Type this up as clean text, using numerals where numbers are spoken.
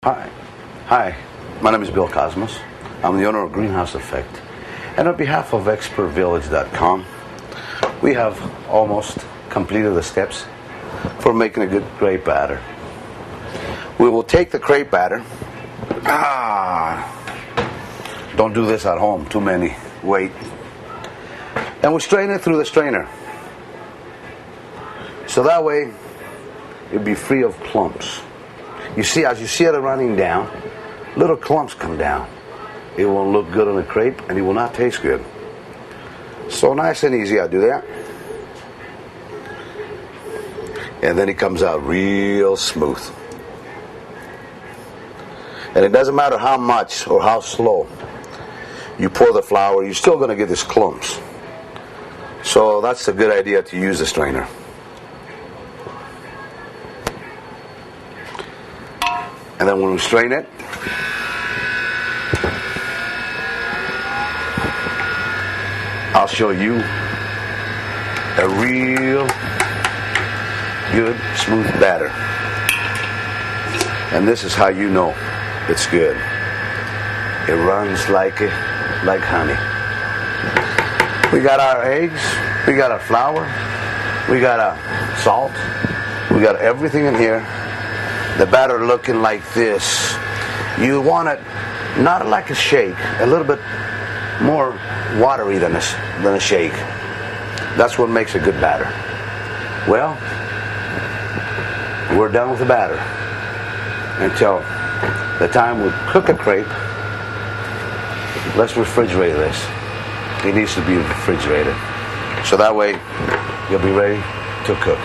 Hi, my name is Bill Cosmos. I'm the owner of Greenhouse Effect. And on behalf of expertvillage.com, we have almost completed the steps for making a good crepe batter. We will take the crepe batter. Don't do this at home, too many. Wait. And we strain it through the strainer. So that way, it'll be free of clumps. You see, as you see it running down, little clumps come down. It won't look good on the crepe, and it will not taste good. So nice and easy, I do that. And then it comes out real smooth. And it doesn't matter how much or how slow you pour the flour, you're still going to get these clumps. So that's a good idea to use the strainer. And then when we strain it, I'll show you a real good smooth batter. And this is how you know it's good. It runs like honey. We got our eggs, we got our flour, we got our salt, we got everything in here. The batter looking like this. You want it not like a shake, a little bit more watery than a shake. That's what makes a good batter. Well, we're done with the batter. Until the time we cook a crepe, let's refrigerate this. It needs to be refrigerated. So that way, you'll be ready to cook.